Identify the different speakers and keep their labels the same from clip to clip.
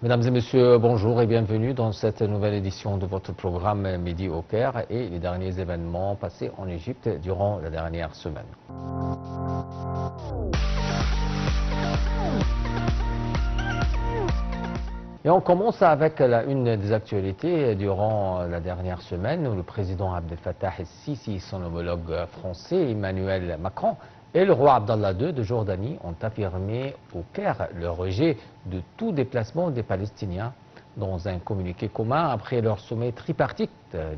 Speaker 1: Mesdames et messieurs, bonjour et bienvenue dans cette nouvelle édition de votre programme Midi au Caire et les derniers événements passés en Égypte durant la dernière semaine. Et on commence avec une des actualités durant la dernière semaine où le président Abdel Fattah el-Sisi, son homologue français Emmanuel Macron et le roi Abdallah II de Jordanie ont affirmé au Caire le rejet de tout déplacement des Palestiniens. Dans un communiqué commun après leur sommet tripartite,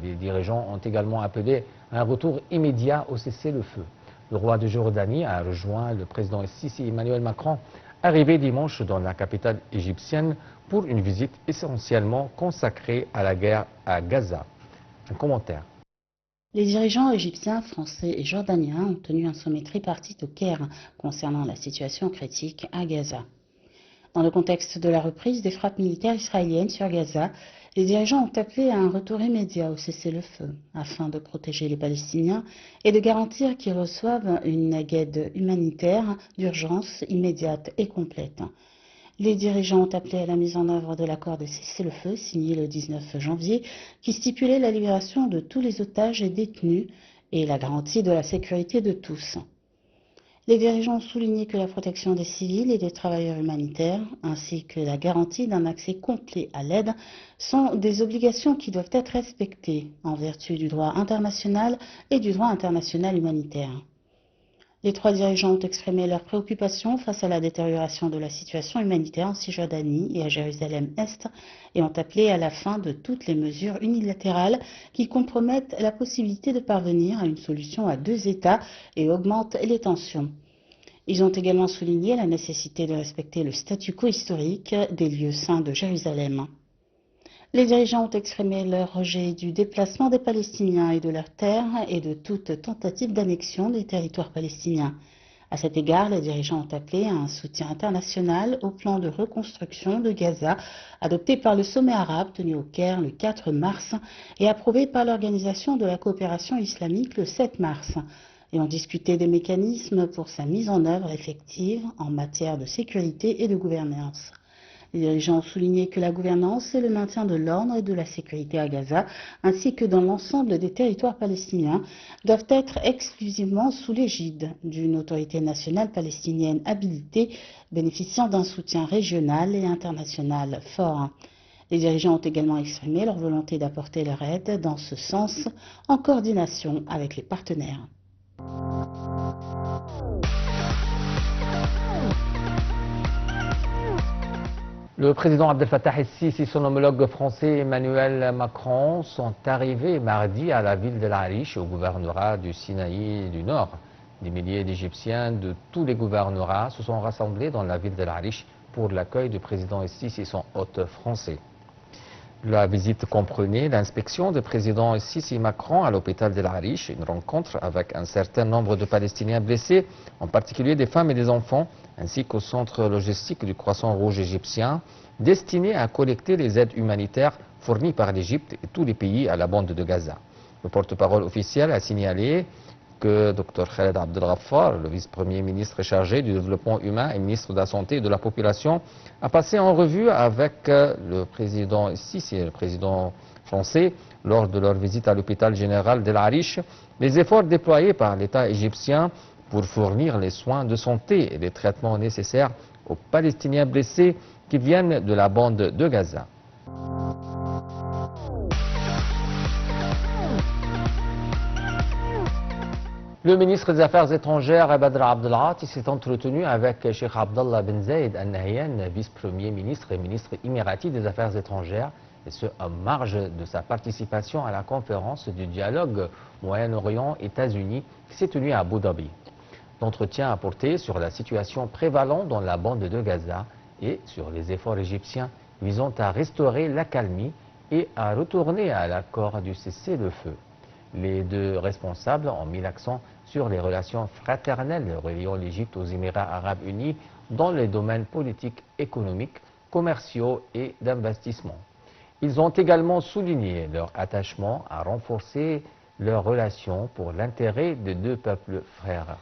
Speaker 1: les dirigeants ont également appelé à un retour immédiat au cessez-le-feu. Le roi de Jordanie a rejoint le président el-Sisi Emmanuel Macron, arrivé dimanche dans la capitale égyptienne pour une visite essentiellement consacrée à la guerre à Gaza. Un commentaire.
Speaker 2: Les dirigeants égyptiens, français et jordaniens ont tenu un sommet tripartite au Caire concernant la situation critique à Gaza. Dans le contexte de la reprise des frappes militaires israéliennes sur Gaza, les dirigeants ont appelé à un retour immédiat au cessez-le-feu afin de protéger les Palestiniens et de garantir qu'ils reçoivent une aide humanitaire d'urgence immédiate et complète. Les dirigeants ont appelé à la mise en œuvre de l'accord de cessez-le-feu signé le 19 janvier qui stipulait la libération de tous les otages et détenus et la garantie de la sécurité de tous. Les dirigeants ont souligné que la protection des civils et des travailleurs humanitaires, ainsi que la garantie d'un accès complet à l'aide, sont des obligations qui doivent être respectées en vertu du droit international et du droit international humanitaire. Les trois dirigeants ont exprimé leurs préoccupations face à la détérioration de la situation humanitaire en Cisjordanie et à Jérusalem-Est et ont appelé à la fin de toutes les mesures unilatérales qui compromettent la possibilité de parvenir à une solution à deux États et augmentent les tensions. Ils ont également souligné la nécessité de respecter le statu quo historique des lieux saints de Jérusalem. Les dirigeants ont exprimé leur rejet du déplacement des Palestiniens et de leurs terres et de toute tentative d'annexion des territoires palestiniens. À cet égard, les dirigeants ont appelé à un soutien international au plan de reconstruction de Gaza adopté par le sommet arabe tenu au Caire le 4 mars et approuvé par l'Organisation de la coopération islamique le 7 mars et ont discuté des mécanismes pour sa mise en œuvre effective en matière de sécurité et de gouvernance. Les dirigeants ont souligné que la gouvernance et le maintien de l'ordre et de la sécurité à Gaza, ainsi que dans l'ensemble des territoires palestiniens, doivent être exclusivement sous l'égide d'une autorité nationale palestinienne habilitée, bénéficiant d'un soutien régional et international fort. Les dirigeants ont également exprimé leur volonté d'apporter leur aide dans ce sens, en coordination avec les partenaires.
Speaker 1: Le président Abdel Fattah el-Sisi et son homologue français Emmanuel Macron sont arrivés mardi à la ville de l'Arish, au gouvernorat du Sinaï du Nord. Des milliers d'Égyptiens de tous les gouvernorats se sont rassemblés dans la ville de l'Arish pour l'accueil du président el-Sisi et son hôte français. La visite comprenait l'inspection du président el-Sisi Macron à l'hôpital de l'Arish, une rencontre avec un certain nombre de Palestiniens blessés, en particulier des femmes et des enfants, ainsi qu'au centre logistique du Croissant Rouge égyptien, destiné à collecter les aides humanitaires fournies par l'Égypte et tous les pays à la bande de Gaza. Le porte-parole officiel a signalé que Dr Khaled Abdel Ghaffar, le vice-premier ministre chargé du développement humain et ministre de la Santé et de la Population, a passé en revue avec le président Sisi et le président français, lors de leur visite à l'hôpital général d'El Arish, les efforts déployés par l'État égyptien pour fournir les soins de santé et les traitements nécessaires aux Palestiniens blessés qui viennent de la bande de Gaza. Le ministre des Affaires étrangères, Badr Abdelghati, s'est entretenu avec Cheikh Abdallah Ben Zayed Al Nahyan, vice-premier ministre et ministre émirati des Affaires étrangères, et ce, en marge de sa participation à la conférence du dialogue Moyen-Orient-États-Unis qui s'est tenue à Abu Dhabi. L'entretien a porté sur la situation prévalente dans la bande de Gaza et sur les efforts égyptiens visant à restaurer l'accalmie et à retourner à l'accord du cessez-le-feu. Les deux responsables ont mis l'accent sur les relations fraternelles reliant l'Égypte aux Émirats arabes unis dans les domaines politiques, économiques, commerciaux et d'investissement. Ils ont également souligné leur attachement à renforcer leurs relations pour l'intérêt des deux peuples frères.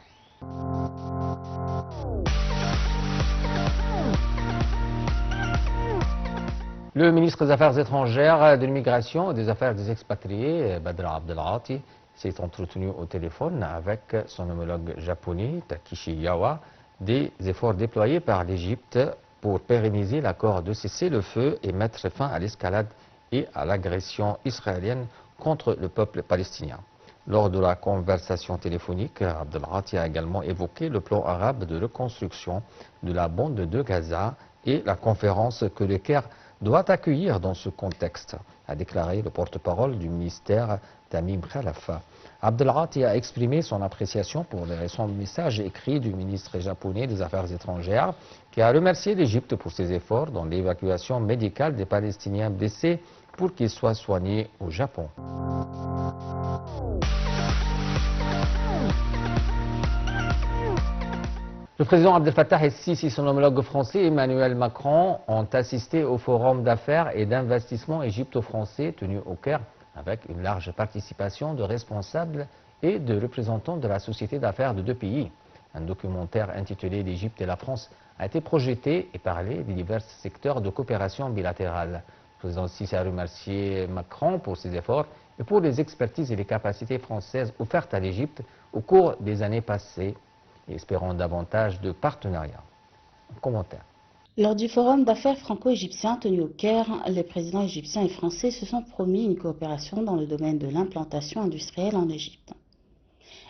Speaker 1: Le ministre des Affaires étrangères, de l'immigration et des Affaires des expatriés, Badr Abdelghati, s'est entretenu au téléphone avec son homologue japonais, Takeshi Yawa, des efforts déployés par l'Égypte pour pérenniser l'accord de cessez-le-feu et mettre fin à l'escalade et à l'agression israélienne contre le peuple palestinien. Lors de la conversation téléphonique, Abdelghati a également évoqué le plan arabe de reconstruction de la bande de Gaza et la conférence que le Caire doit accueillir dans ce contexte, a déclaré le porte-parole du ministère Tamim Khalafa. Abdelghati a exprimé son appréciation pour les récents messages écrits du ministre japonais des Affaires étrangères qui a remercié l'Égypte pour ses efforts dans l'évacuation médicale des Palestiniens blessés pour qu'ils soient soignés au Japon. Le président Abdel Fattah el-Sisi et son homologue français Emmanuel Macron ont assisté au forum d'affaires et d'investissement égypto-français tenu au Caire avec une large participation de responsables et de représentants de la société d'affaires de deux pays. Un documentaire intitulé « L'Égypte et la France » a été projeté et parlé des divers secteurs de coopération bilatérale. Le président el-Sisi a remercié Macron pour ses efforts et pour les expertises et les capacités françaises offertes à l'Égypte au cours des années passées, et espérons davantage de partenariats. Un commentaire.
Speaker 2: Lors du forum d'affaires franco-égyptien tenu au Caire, les présidents égyptiens et français se sont promis une coopération dans le domaine de l'implantation industrielle en Égypte.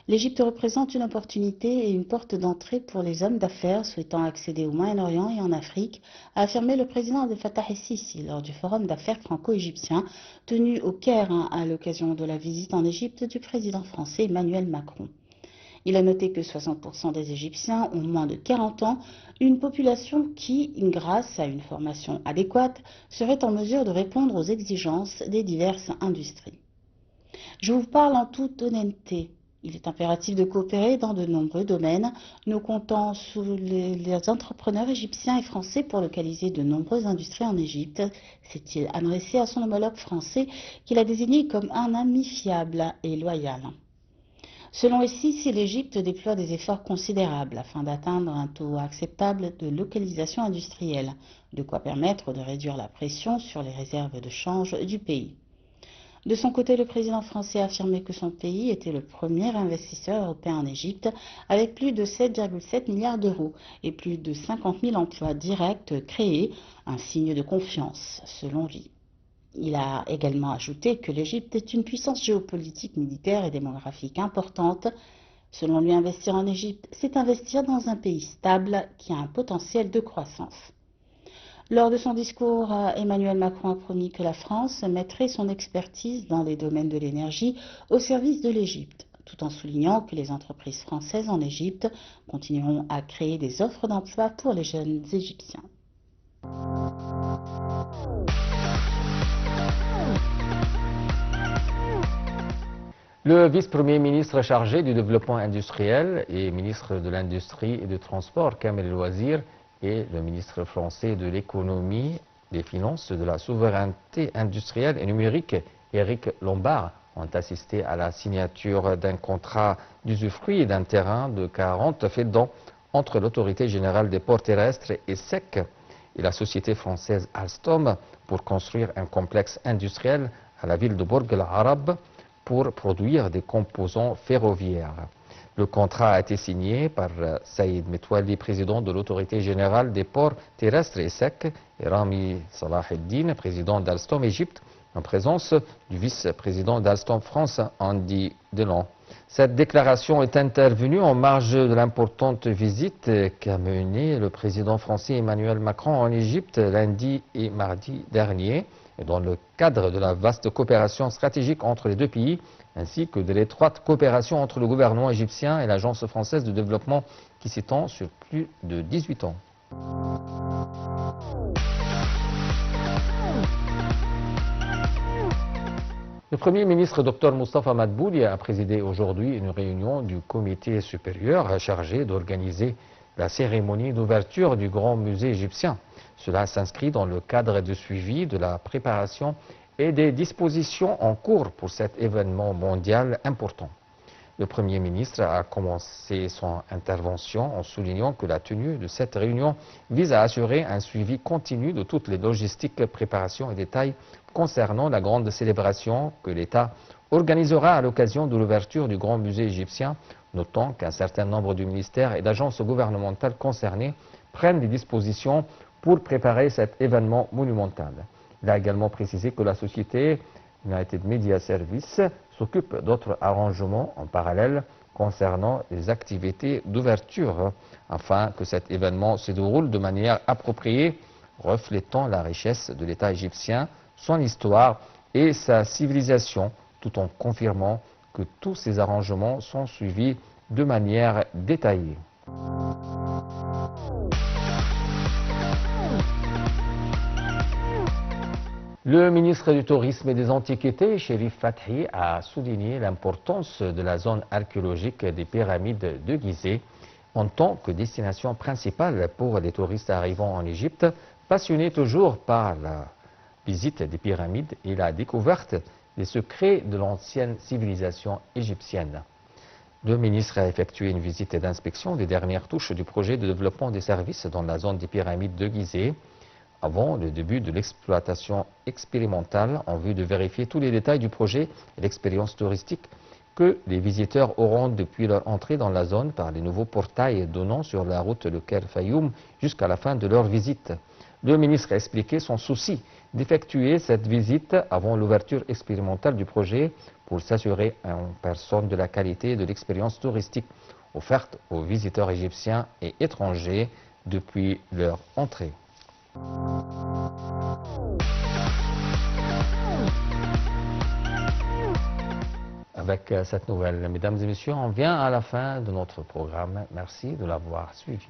Speaker 2: L'Égypte représente une opportunité et une porte d'entrée pour les hommes d'affaires souhaitant accéder au Moyen-Orient et en Afrique, a affirmé le président Abdel Fattah el-Sisi lors du forum d'affaires franco-égyptien tenu au Caire à l'occasion de la visite en Égypte du président français Emmanuel Macron. Il a noté que 60% des Égyptiens ont moins de 40 ans, une population qui, grâce à une formation adéquate, serait en mesure de répondre aux exigences des diverses industries. Je vous parle en toute honnêteté. Il est impératif de coopérer dans de nombreux domaines. Nous comptons sur les entrepreneurs égyptiens et français pour localiser de nombreuses industries en Égypte, s'est-il adressé à son homologue français qu'il a désigné comme un ami fiable et loyal. Selon el-Sisi, l'Égypte déploie des efforts considérables afin d'atteindre un taux acceptable de localisation industrielle, de quoi permettre de réduire la pression sur les réserves de change du pays. De son côté, le président français a affirmé que son pays était le premier investisseur européen en Égypte avec plus de 7,7 milliards d'euros et plus de 50 000 emplois directs créés, un signe de confiance, selon lui. Il a également ajouté que l'Égypte est une puissance géopolitique, militaire et démographique importante. Selon lui, investir en Égypte, c'est investir dans un pays stable qui a un potentiel de croissance. Lors de son discours, Emmanuel Macron a promis que la France mettrait son expertise dans les domaines de l'énergie au service de l'Égypte, tout en soulignant que les entreprises françaises en Égypte continueront à créer des offres d'emploi pour les jeunes Égyptiens.
Speaker 1: Le vice-premier ministre chargé du développement industriel et ministre de l'Industrie et du Transport, Kamel El-Wazir, et le ministre français de l'économie, des finances, de la souveraineté industrielle et numérique, Éric Lombard, ont assisté à la signature d'un contrat d'usufruit d'un terrain de 40 feet entre l'Autorité générale des ports terrestres et SEC et la société française Alstom pour construire un complexe industriel à la ville de Bourg El Arab pour produire des composants ferroviaires. Le contrat a été signé par Saïd Metwali, président de l'Autorité générale des ports terrestres et SEC, et Rami Salah el-Din, président d'Alstom Égypte, en présence du vice-président d'Alstom France, Andy Delon. Cette déclaration est intervenue en marge de l'importante visite qu'a menée le président français Emmanuel Macron en Égypte lundi et mardi dernier, et dans le cadre de la vaste coopération stratégique entre les deux pays, ainsi que de l'étroite coopération entre le gouvernement égyptien et l'Agence française de développement qui s'étend sur plus de 18 ans. Le Premier ministre Dr Moustapha Madbouli a présidé aujourd'hui une réunion du comité supérieur chargé d'organiser la cérémonie d'ouverture du Grand Musée égyptien. Cela s'inscrit dans le cadre de suivi de la préparation et des dispositions en cours pour cet événement mondial important. Le Premier ministre a commencé son intervention en soulignant que la tenue de cette réunion vise à assurer un suivi continu de toutes les logistiques, préparations et détails concernant la grande célébration que l'État organisera à l'occasion de l'ouverture du Grand Musée égyptien, notant qu'un certain nombre de ministères et d'agences gouvernementales concernées prennent des dispositions pour préparer cet événement monumental. Il a également précisé que la société United Media Services s'occupe d'autres arrangements en parallèle concernant les activités d'ouverture, afin que cet événement se déroule de manière appropriée, reflétant la richesse de l'État égyptien, son histoire et sa civilisation, tout en confirmant que tous ces arrangements sont suivis de manière détaillée. Le ministre du Tourisme et des Antiquités, Chérif Fathi, a souligné l'importance de la zone archéologique des pyramides de Gizeh en tant que destination principale pour les touristes arrivant en Égypte, passionnés toujours par la visite des pyramides et la découverte des secrets de l'ancienne civilisation égyptienne. Le ministre a effectué une visite d'inspection des dernières touches du projet de développement des services dans la zone des pyramides de Gizeh, avant le début de l'exploitation expérimentale en vue de vérifier tous les détails du projet et l'expérience touristique que les visiteurs auront depuis leur entrée dans la zone par les nouveaux portails donnant sur la route Le Caire-Fayoum jusqu'à la fin de leur visite. Le ministre a expliqué son souci d'effectuer cette visite avant l'ouverture expérimentale du projet pour s'assurer en personne de la qualité et de l'expérience touristique offerte aux visiteurs égyptiens et étrangers depuis leur entrée. Avec cette nouvelle, mesdames et messieurs, on vient à la fin de notre programme. Merci de l'avoir suivi.